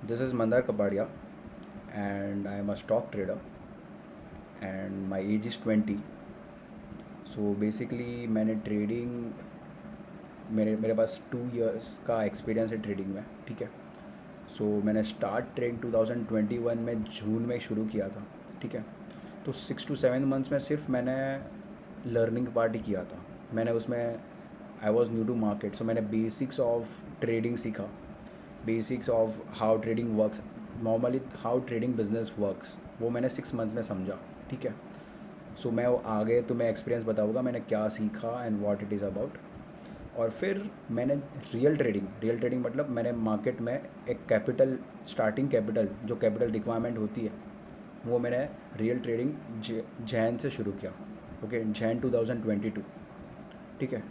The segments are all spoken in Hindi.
This is Mandar Kapadia, and I am a stock trader, and my age is 20. So basically मैंने ट्रेडिंग मेरे मेरे पास 2 इयर्स का एक्सपीरियंस है ट्रेडिंग में, ठीक है। सो मैंने स्टार्ट ट्रेडिंग 2021 में जून में शुरू किया था, ठीक है। तो 6 to 7 मंथ्स में सिर्फ मैंने लर्निंग पार्ट ही किया था। मैंने उसमें I was new to market, so मैंने बेसिक्स ऑफ ट्रेडिंग सीखा, basics of how trading works, normally how trading business works, वो मैंने 6 मंथ्स में समझा, ठीक है। सो मैं वो आगे तुम्हें एक्सपीरियंस बताऊँगा मैंने क्या सीखा and what it is about. और फिर मैंने रियल ट्रेडिंग मतलब मैंने मार्केट में एक कैपिटल, स्टार्टिंग कैपिटल, जो कैपिटल रिक्वायरमेंट होती है, वो मैंने रियल ट्रेडिंग जैन से शुरू किया, ओके, जैन 2022, ठीक है।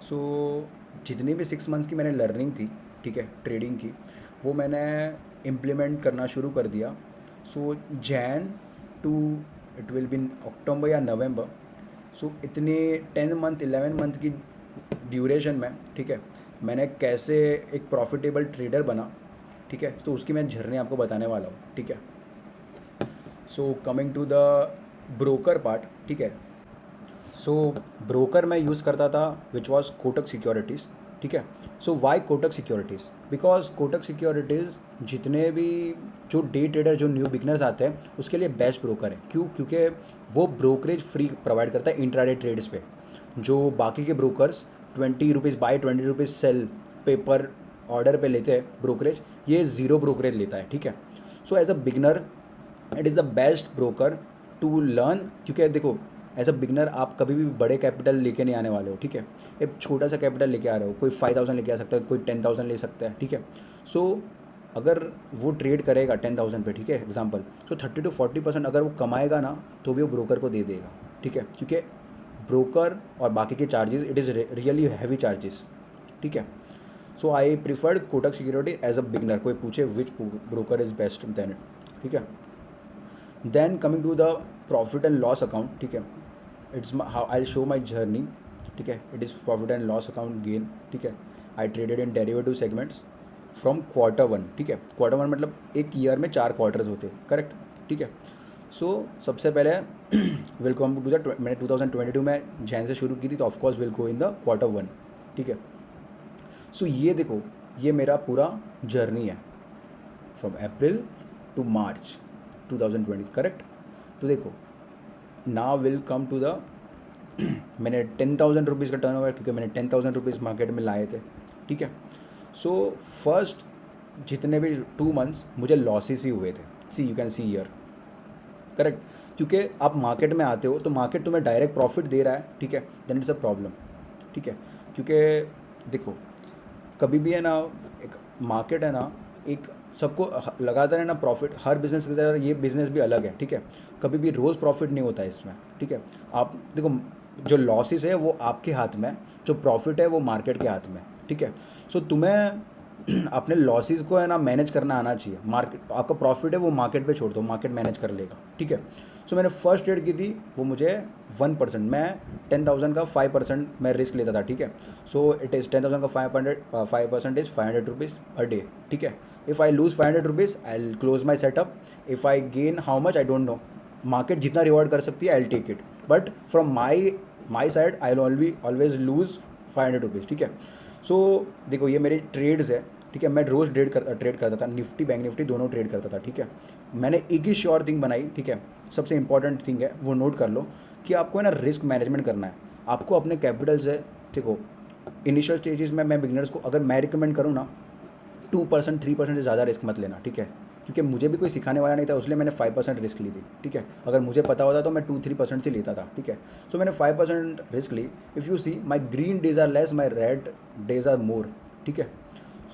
सो जितनी भी 6 मंथ्स की मैंने लर्निंग थी, ठीक है, ट्रेडिंग की, वो मैंने इम्प्लीमेंट करना शुरू कर दिया। So Jan to it will be October या नवंबर। सो इतने 10 मंथ 11 मंथ की ड्यूरेशन में, ठीक है, मैंने कैसे एक प्रॉफिटेबल ट्रेडर बना, ठीक है। तो उसकी मैं जर्नी आपको बताने वाला हूँ, ठीक है। So coming to the broker part, ठीक है। सो ब्रोकर मैं यूज़ करता था विच वॉज कोटक सिक्योरिटीज़, ठीक है। So why Kotak securities? Because Kotak securities जितने भी जो डे ट्रेडर, जो न्यू बिगनर्स आते हैं, उसके लिए बेस्ट ब्रोकर है। क्यों? क्योंकि वो ब्रोकरेज फ्री प्रोवाइड करता है इंट्राडे ट्रेड्स पे। जो बाकी के brokers 20 rupees buy 20 rupees sell paper order पे लेते हैं ब्रोकरेज, ये ज़ीरो ब्रोकरेज लेता है, ठीक है। So as a beginner it is the best broker to learn, क्योंकि देखो एज अ बिगनर आप कभी भी बड़े कैपिटल लेके नहीं आने वाले हो, ठीक है। एक छोटा सा कैपिटल लेके आ रहे हो, कोई 5,000 लेके आ सकता है, कोई 10,000 ले सकता है, ठीक है। सो अगर वो ट्रेड करेगा 10,000 पे, ठीक है, एग्जांपल, सो 30 to 40% अगर वो कमाएगा ना, तो भी वो ब्रोकर को दे देगा, ठीक है। क्योंकि ब्रोकर और बाकी के charges, it is really heavy charges, ठीक है। So I preferred Kotak security as a beginner. कोई पूछे which broker is best then it, ठीक है। Then coming to the profit and loss account, ठीक है, it's how I show my journey, ठीक है। It is profit and loss account gain, ठीक है। I traded in derivative segments from Q1, ठीक है। Q1 मतलब एक ईयर में 4 क्वार्टर्स होते हैं, करेक्ट, ठीक है। सो सबसे पहले वेलकम टू द, मैंने 2022 में जैन से शुरू की थी, तो of course will go in the Q1, ठीक है। सो ये देखो, ये मेरा पूरा जर्नी है from April to March 2020, correct. तो देखो now will come to the मैंने 10,000 रुपीज़ का टर्न ओवर, क्योंकि मैंने 10,000 रुपीज़ मार्केट में लाए थे, ठीक है। सो फर्स्ट जितने भी 2 मंथ्स मुझे लॉसेस ही हुए थे, see you can see year, correct. क्योंकि आप मार्केट में आते हो तो मार्केट तुम्हें डायरेक्ट प्रॉफिट दे रहा है, ठीक है, देन इट्स अ प्रॉब्लम, ठीक है। क्योंकि देखो कभी भी है ना, एक मार्केट है ना, एक सबको लगातार है ना प्रॉफिट, हर बिज़नेस की तरह ये बिज़नेस भी अलग है, ठीक है। कभी भी रोज़ प्रॉफिट नहीं होता है इसमें, ठीक है। आप देखो, जो लॉसेस है वो आपके हाथ में, जो प्रॉफिट है वो मार्केट के हाथ में, ठीक है। सो तुम्हें अपने लॉसेस को है ना मैनेज करना आना चाहिए। मार्केट आपका प्रॉफिट है वो मार्केट पे छोड़ दो, मार्केट मैनेज कर लेगा, ठीक है। सो मैंने फर्स्ट ट्रेड की थी, वो मुझे 1%, मैं 10,000 का 5% मैं रिस्क लेता था, ठीक है। सो इट इज़ 10,000 का 5% इज़ 500 रुपीज़ अ डे, ठीक है। If I lose 500 rupees I will close my setup. If I gain how much I don't know, market जितना रिवॉर्ड कर सकती है I will take it, but from my side I will always lose 500 rupees, ठीक है। सो देखो ये मेरे ट्रेड्स है, ठीक है। मैं रोज़ ट्रेड करता था, निफ्टी बैंक निफ्टी दोनों ट्रेड करता था, ठीक है। मैंने एक ही श्योर थिंग बनाई, ठीक है, सबसे इंपॉर्टेंट थिंग है वो नोट कर लो, कि आपको है ना रिस्क मैनेजमेंट करना है। आपको अपने कैपिटल से, देखो इनिशियल स्टेजेस में मैं बिगनर्स को अगर मैं रिकमेंड करूँ ना, 2% 3% से ज़्यादा रिस्क मत लेना, ठीक है। क्योंकि मुझे भी कोई सिखाने वाला नहीं था, इसलिए मैंने 5% रिस्क ली थी, ठीक है। अगर मुझे पता होता तो मैं 2-3% से लेता था, ठीक है। सो मैंने 5% रिस्क ली। If you see my green days are less, my red days are more, ठीक है।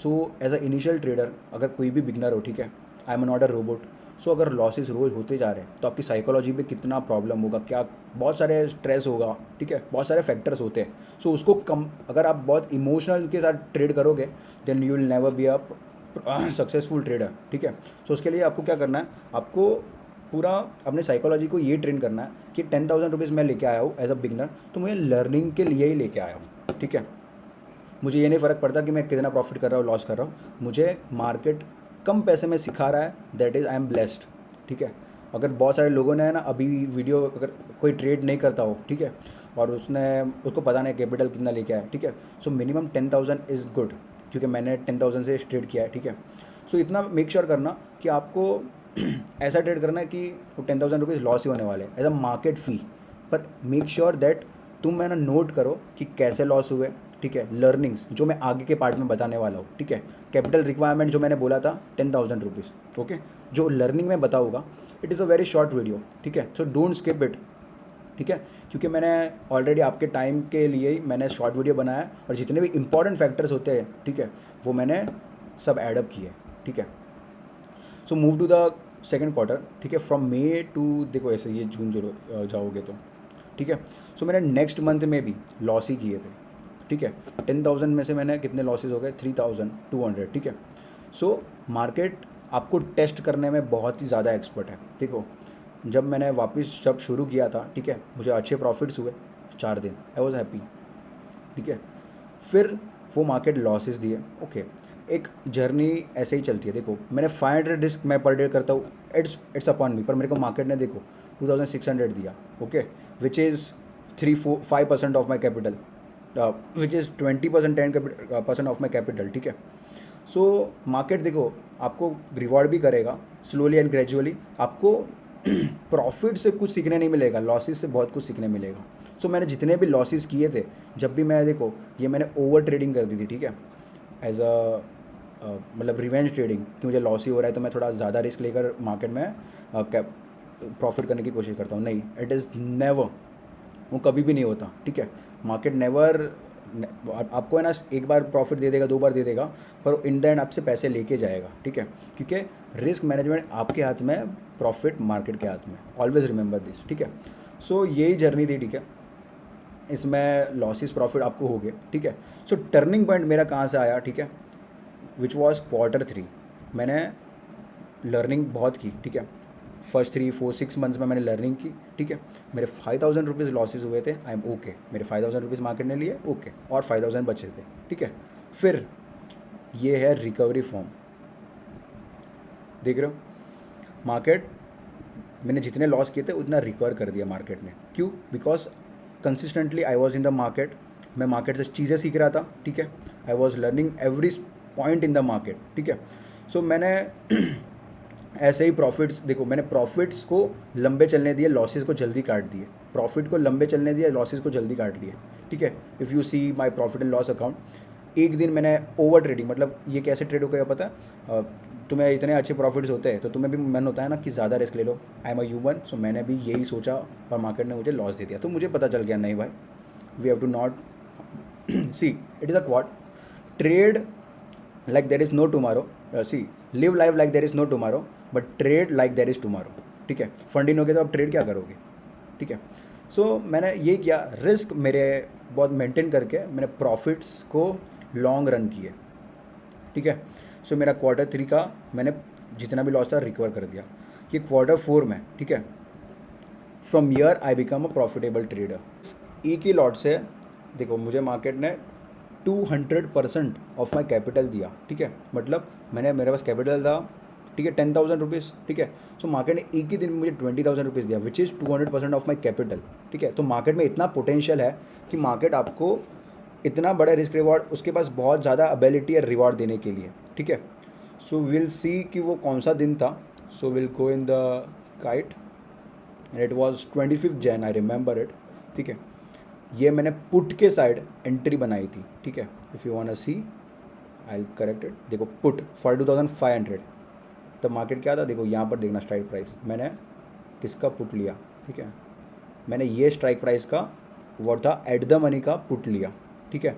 So as a initial trader अगर कोई भी बिगनर हो, ठीक है, I am not a robot. So अगर लॉसेस रोज होते जा रहे हैं तो आपकी साइकोलॉजी पे कितना प्रॉब्लम होगा, क्या बहुत सारे स्ट्रेस होगा, ठीक है, बहुत सारे फैक्टर्स होते हैं। सो उसको कम, अगर आप बहुत इमोशनल के साथ ट्रेड करोगे, then you will never be a successful trader, ठीक है। सो उसके लिए आपको क्या करना है, आपको पूरा अपने साइकोलॉजी को ये ट्रेन करना है कि 10,000 रुपीज़ मैं लेके आया हूँ एज अ बिगनर, तो मुझे लर्निंग के लिए ही लेके आया हूँ, ठीक है। मुझे ये नहीं फ़र्क पड़ता कि मैं कितना प्रॉफिट कर रहा हूँ लॉस कर रहा हूँ, मुझे मार्केट कम पैसे में सिखा रहा है, that is I am blessed, ठीक है। अगर बहुत सारे लोगों ने ना अभी वीडियो, अगर कोई ट्रेड नहीं करता हो, ठीक है, और उसको पता नहीं कैपिटल कितना लेके आया, ठीक है, सो मिनिमम 10,000 इज़ गुड, क्योंकि मैंने 10,000 से ट्रेड किया है, ठीक है। सो इतना मेक श्योर करना कि आपको ऐसा ट्रेड करना है कि वो 10,000 रुपीज़ लॉस ही होने वाले एज अ मार्केट फ़ी, पर मेक श्योर दैट तुम है ना नोट करो कि कैसे लॉस हुए, ठीक है, लर्निंग्स जो मैं आगे के पार्ट में बताने वाला हूँ, ठीक है। कैपिटल रिक्वायरमेंट जो मैंने बोला था 10,000 रुपीज़, ओके, जो लर्निंग में बताऊँगा, it is a very short video, ठीक है, सो डोंट स्किप इट, ठीक है, क्योंकि मैंने ऑलरेडी आपके टाइम के लिए ही मैंने शॉर्ट वीडियो बनाया है, और जितने भी इंपॉर्टेंट फैक्टर्स होते हैं, ठीक है, वो मैंने सब एडअप किए, ठीक है। So move to the second quarter, ठीक है, फ्रॉम मे टू, देखो ऐसे ये जून जो जाओगे तो, ठीक है। सो मैंने नेक्स्ट मंथ में भी लॉस ही किए थे, ठीक है। 10,000 में से मैंने कितने लॉसेस हो गए, 3,200, ठीक है। सो मार्केट आपको टेस्ट करने में बहुत ही ज़्यादा एक्सपर्ट है। देखो, जब मैंने वापस जब शुरू किया था, ठीक है, मुझे अच्छे प्रॉफिट्स हुए 4 दिन, आई वॉज हैप्पी, ठीक है। फिर वो मार्केट लॉसेस दिए, ओके। एक जर्नी ऐसे ही चलती है। देखो, मैंने 500 रिस्क मैं पर डे करता हूँ, इट्स अपॉन मी, पर मेरे को मार्केट ने देखो 2,600 दिया, okay, which is 3-4-5% of my capital, which is 20% 10% of my capital, ठीक है। सो मार्केट देखो आपको रिवॉर्ड भी करेगा स्लोली एंड ग्रेजुअली। आपको प्रॉफिट से कुछ सीखने नहीं मिलेगा, लॉसेस से बहुत कुछ सीखने मिलेगा। सो मैंने जितने भी लॉसेस किए थे, जब भी मैं, देखो ये मैंने ओवर ट्रेडिंग कर दी थी, ठीक है, एज अ मतलब रिवेंज ट्रेडिंग, कि मुझे लॉस ही हो रहा है तो मैं थोड़ा ज़्यादा रिस्क लेकर मार्केट में प्रॉफिट करने की कोशिश करता हूँ। नहीं, इट इज़ नेवर, वो कभी भी नहीं होता, ठीक है। मार्केट नेवर आपको है ना एक बार प्रॉफिट दे देगा, 2 बार दे देगा, पर इन द एंड आपसे पैसे लेके जाएगा, ठीक है, क्योंकि रिस्क मैनेजमेंट आपके हाथ में, प्रॉफिट मार्केट के हाथ में, ऑलवेज रिमेंबर दिस, ठीक है। सो यही जर्नी थी, ठीक है, इसमें लॉसेस प्रॉफिट आपको हो गए, ठीक है। सो टर्निंग पॉइंट मेरा कहाँ से आया, ठीक है, विच वॉज Q3। मैंने लर्निंग बहुत की, ठीक है, फर्स्ट 3-4-6 मंथ्स में मैंने लर्निंग की, ठीक है। मेरे 5,000 रुपीज़ लॉसेस हुए थे, आई एम ओके, मेरे 5,000 रुपीज़ मार्केट ने लिए, ओके, और 5,000 बचे थे, ठीक है। फिर ये है रिकवरी फॉर्म, देख रहे हो, मार्केट मैंने जितने लॉस किए थे उतना रिकवर कर दिया मार्केट ने। क्यों? Because consistently I was in the market, मैं मार्केट से चीज़ें सीख रहा था, ठीक है, I was learning every point in the market, ठीक है। सो मैंने ऐसे ही प्रॉफिट्स, देखो मैंने प्रॉफिट्स को लंबे चलने दिए, लॉसेस को जल्दी काट दिए, प्रॉफिट को लंबे चलने दिए, लॉसेस को जल्दी काट लिए, ठीक है। If you see my profit and loss account, एक दिन मैंने ओवर ट्रेडिंग, मतलब ये कैसे ट्रेड हो गया पता है, तुम्हें इतने अच्छे प्रॉफिट्स होते हैं तो तुम्हें भी मन होता है ना कि ज़्यादा रिस्क ले लो, आई एम अ ह्यूमन, सो मैंने भी यही सोचा और मार्केट ने मुझे लॉस दे दिया, तो मुझे पता चल गया नहीं भाई, we have to not see it is a quad, trade like there is no tomorrow, see live life like there is no tomorrow but trade like there is tomorrow, ठीक है। फंड इन हो गया तो आप ट्रेड क्या करोगे, ठीक है। सो मैंने ये किया, रिस्क मेरे बहुत मेंटेन करके मैंने प्रॉफिट्स को लॉन्ग रन किए, ठीक है। सो मेरा Q3 का मैंने जितना भी लॉस था रिकवर कर दिया। ये Q4 में, ठीक है, from year I become a profitable trader. एक ही लॉट से देखो मुझे मार्केट ने 200% ऑफ माई कैपिटल दिया, ठीक है, मतलब मेरे पास कैपिटल था, ठीक है, 10,000 रुपीज़, ठीक है। सो मार्केट ने एक ही दिन में मुझे 20,000 रुपीज़ दिया, which is 200% of my capital, ठीक है। तो मार्केट में इतना पोटेंशियल है कि मार्केट आपको इतना बड़ा रिस्क रिवॉर्ड, उसके पास बहुत ज़्यादा एबिलिटी है रिवॉर्ड देने के लिए, ठीक है। सो विल सी कि वो कौन सा दिन था। So will go in the kite and it was 25 Jan, I remember it, ठीक है। ये मैंने पुट के साइड एंट्री बनाई थी, ठीक है। If you want to see I correct it, देखो पुट 42,500, तब मार्केट क्या था, देखो यहाँ पर देखना स्ट्राइक प्राइस, मैंने किसका पुट लिया, ठीक है, मैंने ये स्ट्राइक प्राइस का वो था एट द मनी का पुट लिया, ठीक है।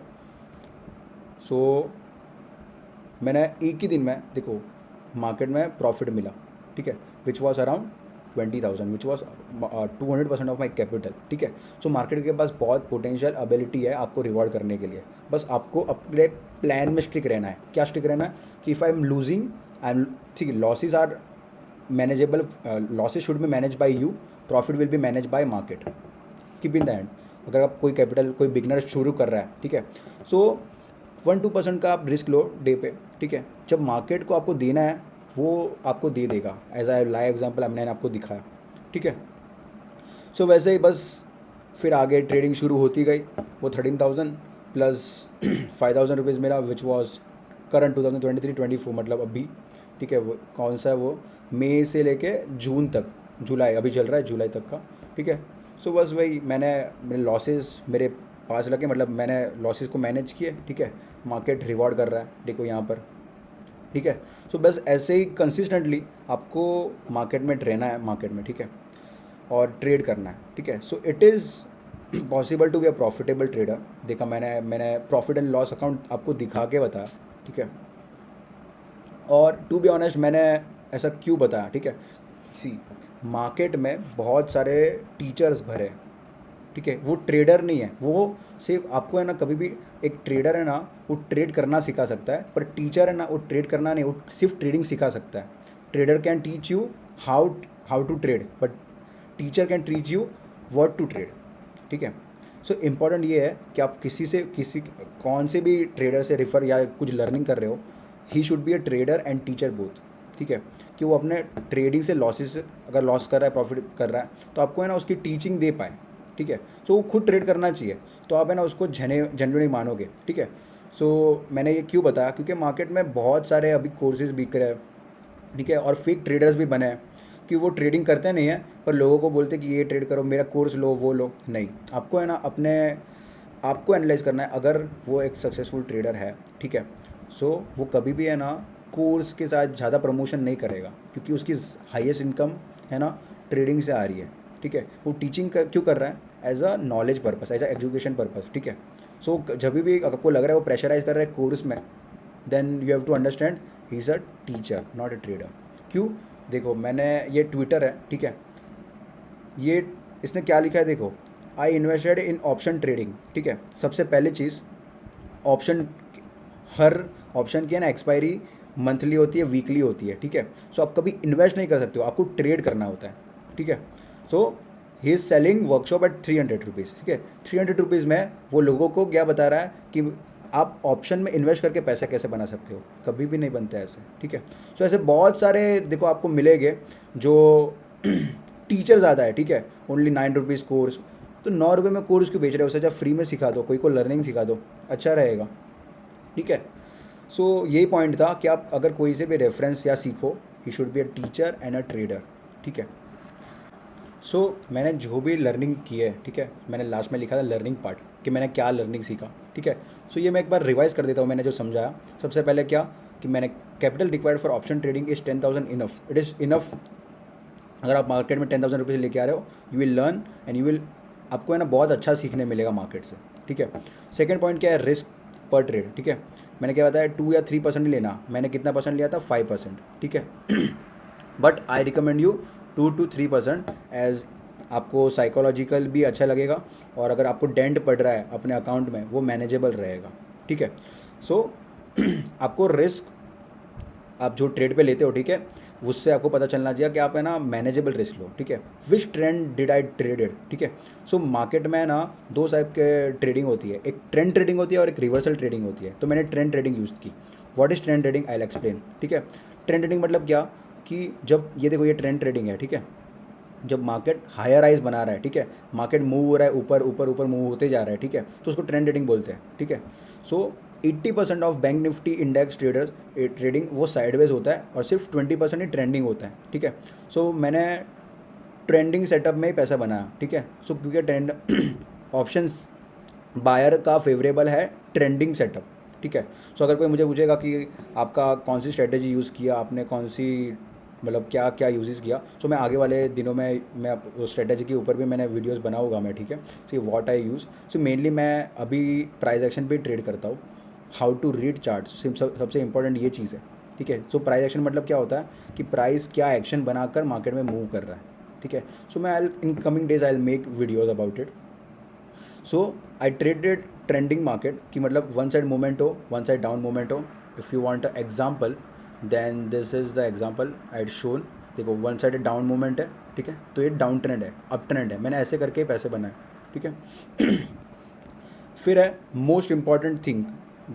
सो मैंने एक ही दिन में देखो मार्केट में प्रॉफिट मिला, ठीक है, which was around 20,000, which was 200% of my capital, ठीक है। सो मार्केट के पास बहुत पोटेंशियल एबिलिटी है आपको रिवॉर्ड करने के लिए, बस आपको अपने प्लान में स्टिक रहना है। क्या स्टिक रहना है कि if I am losing, I am, ठीक है, losses are manageable, losses should be manage by you, profit will be manage by market, keep in the end. अगर आप कोई कैपिटल, कोई बिगनर शुरू कर रहा है, ठीक है, सो 1-2% का आप रिस्क लो डे पे, ठीक है। जब मार्केट को आपको देना है वो आपको दे देगा। एज आई लाइव एग्जाम्पल मैंने आपको दिखाया, ठीक है। सो वैसे ही बस फिर आगे ट्रेडिंग शुरू होती गई। वो 13,000 प्लस 5,000 रुपीज़ मेरा विच वॉज करंट 2023-24, मतलब अभी, ठीक है। वो कौन सा है, वो मई से लेके जून तक, जुलाई अभी चल रहा है, जुलाई तक का, ठीक है। सो बस वही मेरे लॉसेस मेरे पास लगे, मतलब मैंने लॉसेस को मैनेज किए, ठीक है। मार्केट रिवॉर्ड कर रहा है, देखो यहाँ पर, ठीक है। सो बस ऐसे ही कंसिस्टेंटली आपको मार्केट में रहना है, मार्केट में, ठीक है, और ट्रेड करना है, ठीक है। So it is possible to be a profitable trader. देखा मैंने प्रॉफिट एंड लॉस अकाउंट आपको दिखा के बताया, ठीक है। और टू बी ऑनेस्ट मैंने ऐसा क्यों बताया, ठीक है। सी, मार्केट में बहुत सारे टीचर्स भरे हैं, ठीक है। वो ट्रेडर नहीं है, वो सिर्फ आपको है ना, कभी भी एक ट्रेडर है ना, वो ट्रेड करना सिखा सकता है, पर टीचर है ना, वो ट्रेड करना नहीं, वो सिर्फ ट्रेडिंग सिखा सकता है। Trader can teach you how how to trade, but teacher can teach you what to trade, ठीक है। सो इम्पॉर्टेंट ये है कि आप किसी कौन से भी ट्रेडर से रेफर या कुछ लर्निंग कर रहे हो, he should be a trader and teacher both, ठीक है। कि वो अपने ट्रेडिंग से लॉसेस, अगर लॉस कर रहा है प्रॉफिट कर रहा है, तो आपको है ना उसकी टीचिंग दे पाए, ठीक है। सो वो खुद ट्रेड करना चाहिए, तो आप है ना उसको जेन्युइनली मानोगे, ठीक है। सो मैंने ये क्यों बताया, क्योंकि मार्केट में बहुत सारे अभी कोर्सेज बिक रहे हैं, ठीक है, और फेक ट्रेडर्स भी बने हैं कि वो ट्रेडिंग करते नहीं हैं, पर लोगों को बोलते कि ये ट्रेड करो, मेरा कोर्स लो, वो लो। नहीं, आपको है ना अपने आपको एनालाइज करना है। अगर वो एक सक्सेसफुल ट्रेडर है, ठीक है, सो वो कभी भी है ना कोर्स के साथ ज़्यादा प्रमोशन नहीं करेगा, क्योंकि उसकी हाईएस्ट इनकम है ना ट्रेडिंग से आ रही है, ठीक है। वो टीचिंग क्यों कर रहा है, as a knowledge purpose, as a education purpose, ठीक है। सो जब भी आपको लग रहा है वो प्रेशराइज कर रहा है कोर्स में, then you have to understand he is a teacher not a trader. क्यों, देखो मैंने ये ट्विटर है, ठीक है, ये इसने क्या लिखा है, देखो, I invested in option trading, ठीक है। सबसे पहली चीज़, ऑप्शन, हर ऑप्शन की है ना एक्सपायरी मंथली होती है, वीकली होती है, ठीक है। सो आप कभी इन्वेस्ट नहीं कर सकते हो, आपको ट्रेड करना होता है, ठीक है। So he is selling workshop at 300 rupees, ठीक है। 300 रुपीज़ में वो लोगों को क्या बता रहा है कि आप ऑप्शन में इन्वेस्ट करके पैसे कैसे बना सकते हो, कभी भी नहीं बनते ऐसे, ठीक है। सो ऐसे बहुत सारे देखो आपको मिलेंगे जो टीचर ज़्यादा है, ठीक है, ओनली 9 रुपीज़ कोर्स। तो 9 रुपये में कोर्स क्यों बेच रहे हो, उससे जब फ्री में सिखा दो, कोई को लर्निंग सिखा दो, अच्छा रहेगा, ठीक है। सो यही पॉइंट था कि आप अगर कोई से भी रेफरेंस या सीखो, he should be a teacher and a trader, ठीक है। सो मैंने जो भी लर्निंग की है, ठीक है, मैंने लास्ट में लिखा था लर्निंग पार्ट कि मैंने क्या लर्निंग सीखा, ठीक है। सो ये मैं एक बार रिवाइज कर देता हूँ, मैंने जो समझाया। सबसे पहले क्या, कि मैंने capital required for option trading is 10,000 enough, it is enough. अगर आप मार्केट में 10,000 रुपीज़ लेके आ रहे हो, you will learn and you will, आपको है ना बहुत अच्छा सीखने मिलेगा मार्केट से, ठीक है। सेकेंड पॉइंट क्या है, रिस्क पर ट्रेड, ठीक है। मैंने क्या बताया, 2 या 3% ही लेना, मैंने कितना परसेंट लिया था, 5%, ठीक है। But I recommend you 2 to 3%, as आपको साइकोलॉजिकल भी अच्छा लगेगा, और अगर आपको डेंट पड़ रहा है अपने अकाउंट में, वो मैनेजेबल रहेगा, ठीक है। सो आपको रिस्क, आप जो ट्रेड पे लेते हो, ठीक है, उससे आपको पता चलना चाहिए कि आप है ना मैनेजेबल रिस्क लो, ठीक है। विच ट्रेंड डिड आई ट्रेडेड, ठीक है। सो मार्केट में ना दो टाइप के ट्रेडिंग होती है, एक ट्रेंड ट्रेडिंग होती है और एक रिवर्सल ट्रेडिंग होती है। तो मैंने ट्रेंड ट्रेडिंग यूज़ की। What is trend trading, I will explain, ठीक है। ट्रेंड ट्रेडिंग मतलब क्या, कि जब ये देखो ये ट्रेंड ट्रेडिंग है, ठीक है, जब मार्केट हायर राइज बना रहा है, ठीक है, मार्केट मूव हो रहा है, ऊपर ऊपर ऊपर मूव होते जा रहा है, ठीक है, तो उसको ट्रेंड ट्रेडिंग बोलते हैं, ठीक है। सो 80% of bank Nifty index traders trading वो साइडवेज होता है, और सिर्फ 20% ही ट्रेंडिंग होता है, ठीक है। सो मैंने ट्रेंडिंग सेटअप में ही पैसा बनाया, ठीक है। सो क्योंकि ट्रेंड ऑप्शंस बायर का फेवरेबल है ट्रेंडिंग सेटअप, ठीक है। सो अगर कोई मुझे पूछेगा कि आपका कौन सी स्ट्रेटेजी यूज़ किया आपने, कौन सी मतलब क्या क्या यूजेस किया, सो मैं आगे वाले दिनों में मैं स्ट्रेटेजी के ऊपर भी मैंने वीडियोस बनाऊंगा मैं, ठीक है। So what I use, so mainly मैं अभी प्राइस एक्शन पे ट्रेड करता हूँ, हाउ टू रीड चार्ट्स, सबसे इंपॉर्टेंट ये चीज़ है, ठीक है। सो प्राइस एक्शन मतलब क्या होता है, कि प्राइस क्या एक्शन बनाकर मार्केट में मूव कर रहा है, ठीक है। सो मैं in coming days I will make videos about it. So I traded trending market, कि मतलब वन साइड मूवमेंट हो, वन साइड डाउन मूवमेंट हो। If you want a example, then this is the example I had shown. देखो वन साइड डाउन मूवमेंट है, ठीक है, तो ये डाउन ट्रेंड है, अप ट्रेंड है, मैंने ऐसे करके पैसे बनाए, ठीक है। फिर है मोस्ट इम्पॉर्टेंट थिंग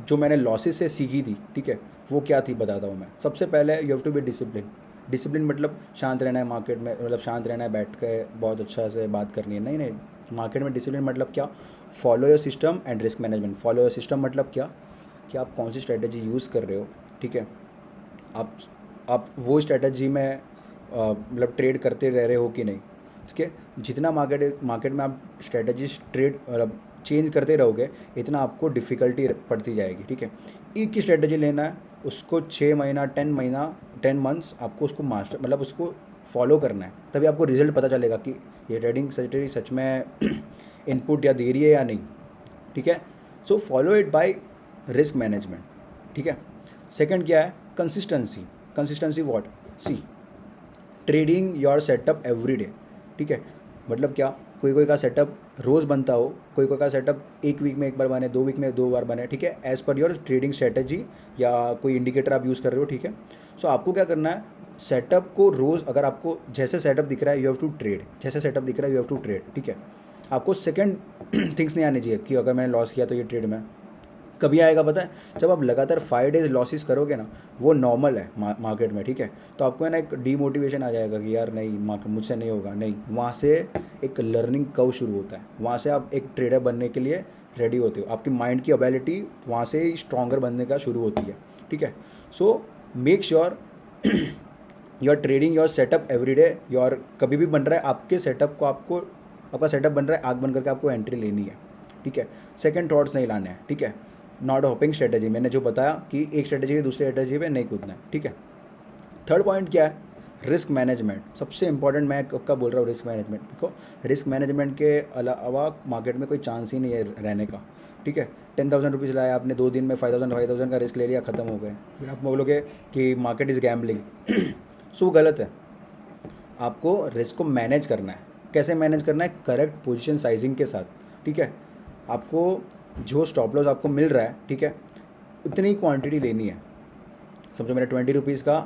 जो मैंने लॉसेस से सीखी थी, ठीक है, वो क्या थी बताता हूँ मैं। सबसे पहले you have to be discipline. Discipline मतलब शांत रहना है मार्केट में, मतलब शांत रहना है, बैठ के बहुत अच्छा से बात करनी है, नहीं नहीं। मार्केट में डिसिप्लिन मतलब क्या, follow your system and risk management. Follow your system मतलब क्या, कि आप कौन सी स्ट्रेटेजी यूज़ कर रहे हो, ठीक है। आप आप वो स्ट्रेटजी में मतलब ट्रेड करते रह रहे हो कि नहीं, ठीक है। जितना मार्केट मार्केट में आप स्ट्रेटजी ट्रेड मतलब चेंज करते रहोगे, इतना आपको डिफ़िकल्टी पड़ती जाएगी, ठीक है। एक ही स्ट्रेटजी लेना है, उसको 6 महीना 10 महीना 10 मंथ्स आपको उसको मास्टर मतलब उसको फॉलो करना है, तभी आपको रिजल्ट पता चलेगा कि ये ट्रेडिंग स्ट्रेटजी सच में इनपुट या दे रही है या नहीं, ठीक है। So follow it by risk management, ठीक है। सेकंड क्या है, consistency. Consistency what, see trading your setup every day, ठीक है। मतलब क्या, कोई कोई का सेटअप रोज़ बनता हो, कोई कोई का सेटअप एक वीक में एक बार बने, 2 वीक में 2 बार बने, ठीक है, as per your trading strategy या कोई इंडिकेटर आप यूज़ कर रहे हो, ठीक है। सो आपको क्या करना है, सेटअप को रोज़, अगर आपको जैसे सेटअप दिख रहा है यू हैव टू ट्रेड, जैसे सेटअप दिख रहा है यू हैव टू ट्रेड, ठीक है। आपको सेकंड थिंग्स नहीं आनी चाहिए कि अगर मैंने लॉस किया तो ये ट्रेड में कभी आएगा पता है, जब आप लगातार 5 डेज लॉसेस करोगे ना, वो नॉर्मल है मार्केट में, ठीक है। तो आपको है ना एक डीमोटिवेशन आ जाएगा कि यार नहीं, मार्केट मुझसे नहीं होगा, नहीं। वहाँ से एक लर्निंग कर्व शुरू होता है, वहाँ से आप एक ट्रेडर बनने के लिए रेडी होते हो, आपकी माइंड की एबिलिटी वहाँ से स्ट्रॉन्गर बनने का शुरू होती है, ठीक है। So make sure you are trading your setup every day. Your कभी भी बन रहा है आपके सेटअप को, आपको आपका सेटअप बन रहा है, आग बन करके आपको एंट्री लेनी है, ठीक है। सेकंड थॉट्स नहीं लाने हैं, ठीक है। नॉट हॉपिंग स्ट्रेटजी, मैंने जो बताया कि एक स्ट्रेटजी से दूसरी स्ट्रेटजी पे नहीं कूदना है, ठीक है। थर्ड पॉइंट क्या है, रिस्क मैनेजमेंट। सबसे इंपॉर्टेंट मैं कब का बोल रहा हूँ रिस्क मैनेजमेंट, देखो रिस्क मैनेजमेंट के अलावा मार्केट में कोई चांस ही नहीं है रहने का, ठीक है। 10,000 रुपीज़ लाया आपने, 2 दिन में 5,000 का रिस्क ले लिया, ख़त्म हो गए, फिर आप बोलोगे कि मार्केट इज़ गैम्बलिंग सो गलत है। आपको रिस्क को मैनेज करना है। कैसे मैनेज करना है, करेक्ट पोजीशन साइजिंग के साथ, ठीक है। आपको जो स्टॉप लॉस आपको मिल रहा है, ठीक है, उतनी ही क्वांटिटी लेनी है। समझो मेरा 20 रुपीज़ का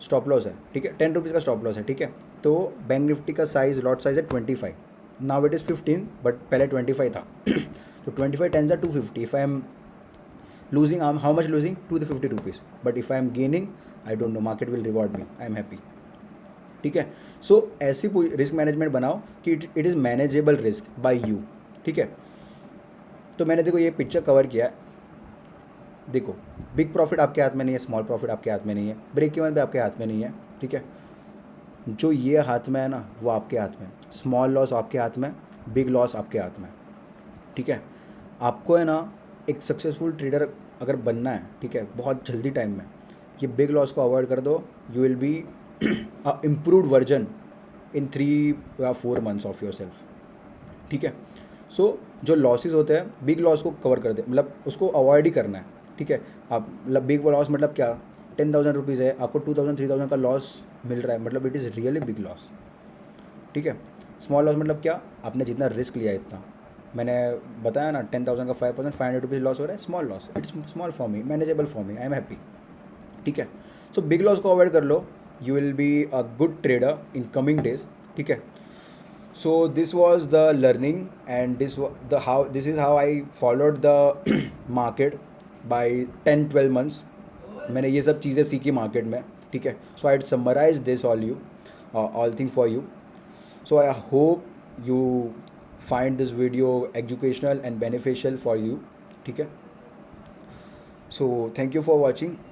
स्टॉप लॉस है, ठीक है, 10 रुपीज़ का स्टॉप लॉस है, ठीक है। तो बैंक निफ्टी का साइज, लॉट साइज है 25, नाउ इट इज़ 15, बट पहले 25 था तो 25 10 are 250। If I am losing, how much losing, 250 rupees, but if I am gaining, I don't know, market will reward me, I am happy, ठीक है। सो ऐसी रिस्क मैनेजमेंट बनाओ कि it is manageable risk by you, ठीक है। तो मैंने देखो ये पिक्चर कवर किया है, देखो बिग प्रॉफिट आपके हाथ में नहीं है, स्मॉल प्रॉफिट आपके हाथ में नहीं है, ब्रेक इवन भी आपके हाथ में नहीं है, ठीक है। जो ये हाथ में है ना वो आपके हाथ में, स्मॉल लॉस आपके हाथ में, बिग लॉस आपके हाथ में, ठीक है। आपको है ना एक सक्सेसफुल ट्रेडर अगर बनना है, ठीक है, बहुत जल्दी टाइम में, ये बिग लॉस को अवॉइड कर दो, you will be improved version इन 3 या 4 मंथ्स ऑफ योर सेल्फ, ठीक है। सो जो लॉसेस होते हैं, बिग लॉस को कवर कर दे, मतलब उसको अवॉइड ही करना है, ठीक है। आप मतलब बिग लॉस मतलब क्या, 10,000 रुपीज़ है, आपको 2,000 3,000 का लॉस मिल रहा है, मतलब it is really big loss, ठीक है। स्मॉल लॉस मतलब क्या, आपने जितना रिस्क लिया इतना, मैंने बताया ना 10,000 का 5% 500 रुपीज़ लॉस हो रहा है, small loss, it's small for me, manageable for me, I am happy, ठीक है। सो बिग लॉस को अवॉइड कर लो, you will be a good trader in coming days, ठीक है। So this was the learning, and this is how I followed the market by 10-12 months. मैंने ये सब चीज़ें सीखी मार्केट में, ठीक है। So I summarise this all thing for you. So I hope you find this video educational and beneficial for you, ठीक है। So thank you for watching.